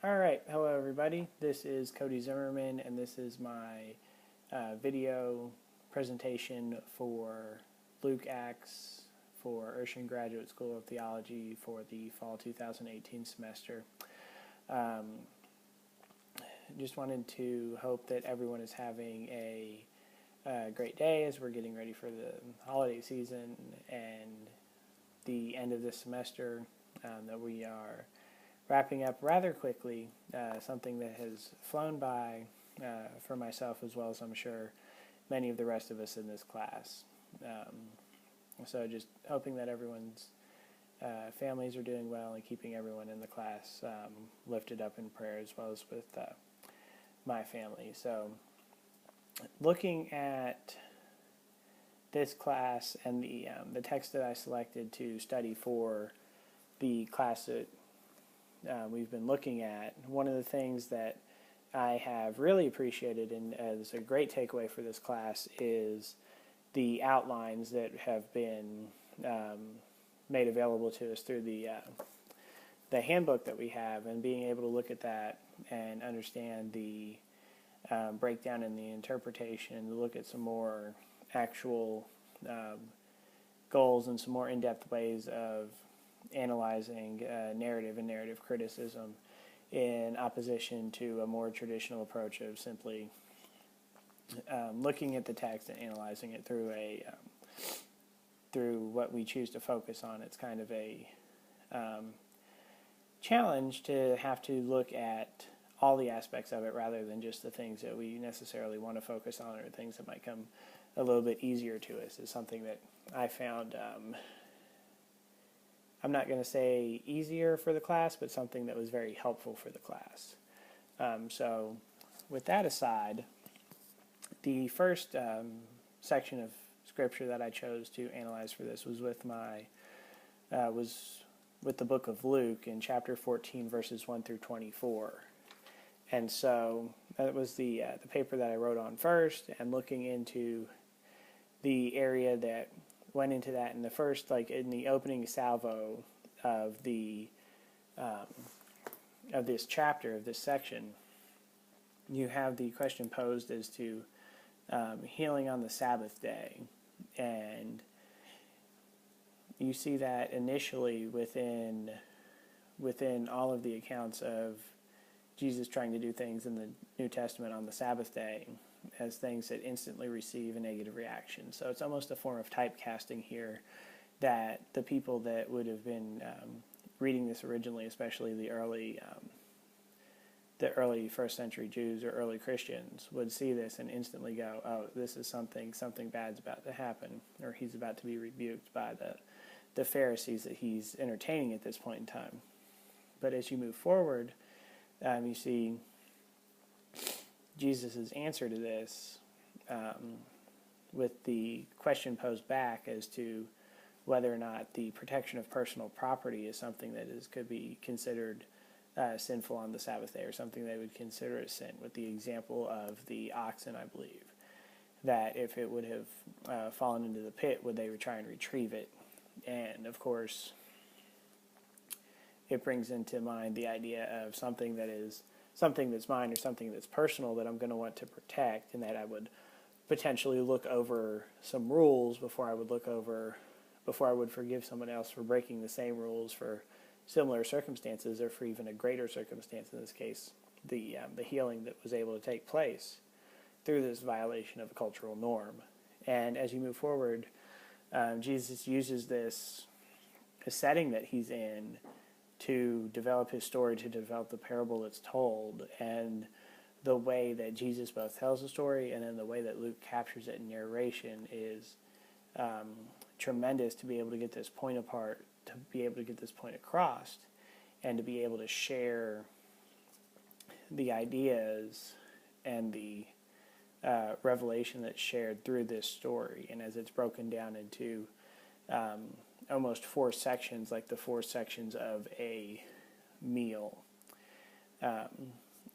Alright, hello everybody. This is Cody Zimmerman, and this is my video presentation for Luke Acts for Urshan Graduate School of Theology for the fall 2018 semester. Just wanted to hope that everyone is having a great day as we're getting ready for the holiday season and the end of this semester, that we are wrapping up rather quickly, something that has flown by for myself as well as I'm sure many of the rest of us in this class. So just hoping that everyone's families are doing well and keeping everyone in the class lifted up in prayer, as well as with my family. So looking at this class and the text that I selected to study for the class that we've been looking at, one of the things that I have really appreciated and as a great takeaway for this class is the outlines that have been made available to us through the handbook that we have, and being able to look at that and understand the breakdown and the interpretation, to look at some more actual goals and some more in-depth ways of analyzing narrative and narrative criticism in opposition to a more traditional approach of simply looking at the text and analyzing it through what we choose to focus on. It's kind of a challenge to have to look at all the aspects of it rather than just the things that we necessarily want to focus on, or things that might come a little bit easier to us. Is something that I found I'm not going to say easier for the class, but something that was very helpful for the class. So with that aside, the first section of scripture that I chose to analyze for this was with the book of Luke in chapter 14, verses 1 through 24. And so that was the paper that I wrote on first, and looking into the area that went into that in the first, like in the opening salvo of the of this chapter, of this section, you have the question posed as to healing on the Sabbath day, and you see that initially within all of the accounts of Jesus trying to do things in the New Testament on the Sabbath day as things that instantly receive a negative reaction. So it's almost a form of typecasting here, that the people that would have been reading this originally, especially the early first century Jews or early Christians, would see this and instantly go, oh, this is something bad's about to happen, or he's about to be rebuked by the Pharisees that he's entertaining at this point in time. But as you move forward, you see Jesus' answer to this with the question posed back as to whether or not the protection of personal property is something that could be considered sinful on the Sabbath day, or something they would consider a sin, with the example of the oxen, I believe, that if it would have fallen into the pit, would they try and retrieve it? And of course, it brings into mind the idea of something that's mine, or something that's personal, that I'm going to want to protect, and that I would potentially look over some rules before I would forgive someone else for breaking the same rules for similar circumstances, or for even a greater circumstance, in this case, the healing that was able to take place through this violation of a cultural norm. And as you move forward, Jesus uses this setting that he's in to develop his story, to develop the parable that's told, and the way that Jesus both tells the story and then the way that Luke captures it in narration is tremendous, to be able to get this point apart, to be able to get this point across, and to be able to share the ideas and the revelation that's shared through this story. And as it's broken down into almost four sections, like the four sections of a meal.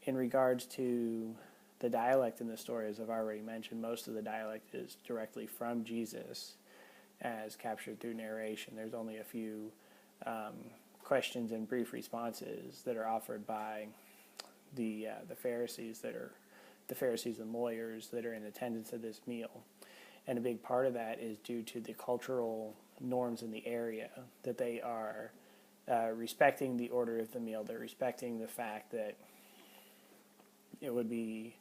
In regards to the dialect in the story, as I've already mentioned, most of the dialect is directly from Jesus as captured through narration. There's only a few questions and brief responses that are offered by the Pharisees and lawyers that are in attendance at this meal. And a big part of that is due to the cultural norms in the area, that they are respecting the order of the meal. They're respecting the fact that it would be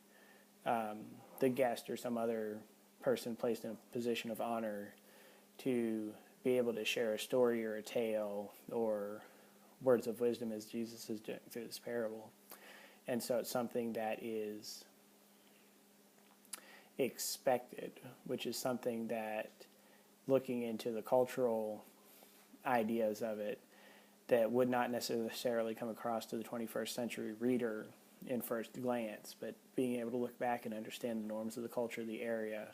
the guest or some other person placed in a position of honor to be able to share a story or a tale or words of wisdom, as Jesus is doing through this parable. And so it's something that is expected, which is something that, looking into the cultural ideas of it, that would not necessarily come across to the 21st century reader in first glance, but being able to look back and understand the norms of the culture of the area,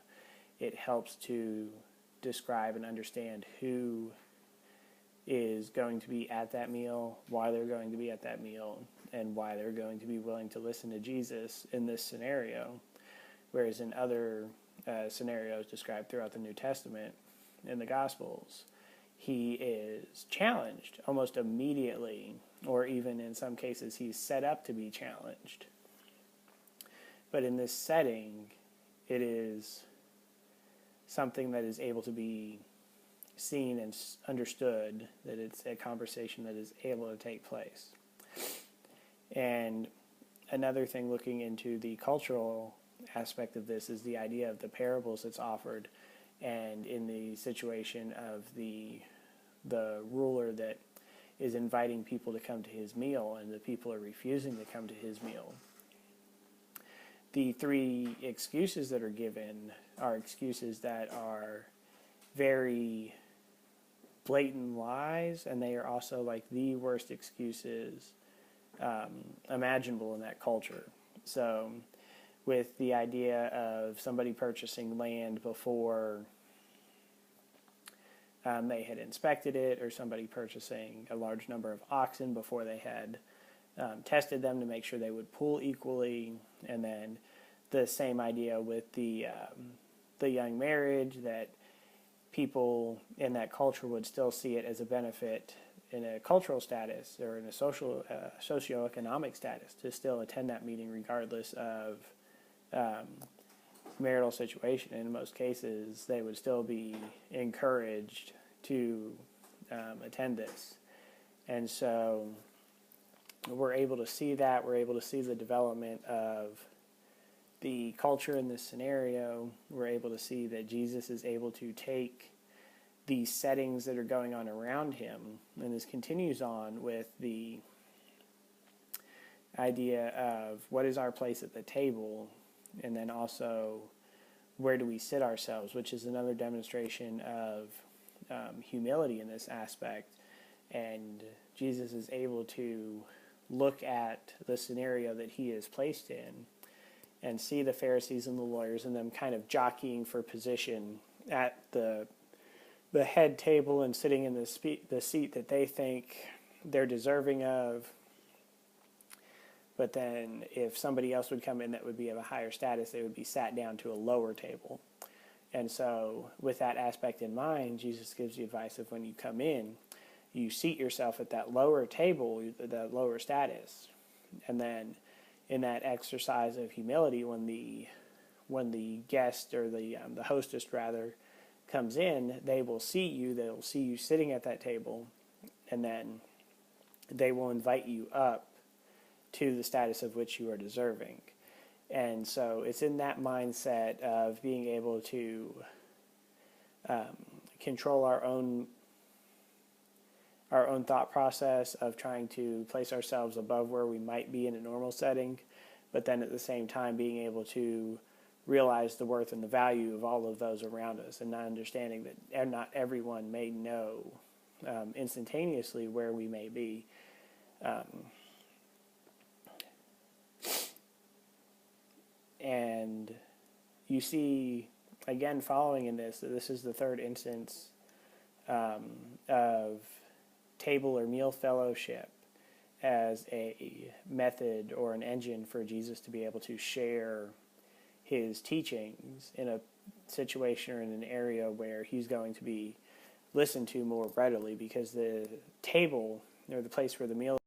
it helps to describe and understand who is going to be at that meal, why they're going to be at that meal, and why they're going to be willing to listen to Jesus in this scenario. Whereas in other scenarios described throughout the New Testament, in the Gospels, he is challenged almost immediately, or even in some cases he's set up to be challenged. But in this setting, it is something that is able to be seen and understood, that it's a conversation that is able to take place. And another thing, looking into the cultural aspect of this, is the idea of the parables that's offered, and in the situation of the ruler that is inviting people to come to his meal, and the people are refusing to come to his meal. The three excuses that are given are excuses that are very blatant lies, and they are also like the worst excuses imaginable in that culture. So with the idea of somebody purchasing land before they had inspected it, or somebody purchasing a large number of oxen before they had tested them to make sure they would pull equally, and then the same idea with the young marriage, that people in that culture would still see it as a benefit in a cultural status or in a socioeconomic status to still attend that meeting regardless of marital situation. In most cases, they would still be encouraged to attend this. And so we're able to see that. We're able to see the development of the culture in this scenario. We're able to see that Jesus is able to take the settings that are going on around him, and this continues on with the idea of what is our place at the table, and then also where do we sit ourselves, which is another demonstration of humility in this aspect. And Jesus is able to look at the scenario that he is placed in and see the Pharisees and the lawyers and them kind of jockeying for position at the head table and sitting in the seat that they think they're deserving of. But then if somebody else would come in that would be of a higher status, they would be sat down to a lower table. And so with that aspect in mind, Jesus gives the advice of when you come in, you seat yourself at that lower table, that lower status. And then in that exercise of humility, when the guest or the hostess rather comes in, they will seat you. They'll see you sitting at that table, and then they will invite you up to the status of which you are deserving. And so it's in that mindset of being able to control our own thought process of trying to place ourselves above where we might be in a normal setting, but then at the same time being able to realize the worth and the value of all of those around us, and not understanding that not everyone may know instantaneously where we may be. And you see, again, following in this, that this is the third instance of table or meal fellowship as a method or an engine for Jesus to be able to share his teachings in a situation or in an area where he's going to be listened to more readily, because the table or the place where the meal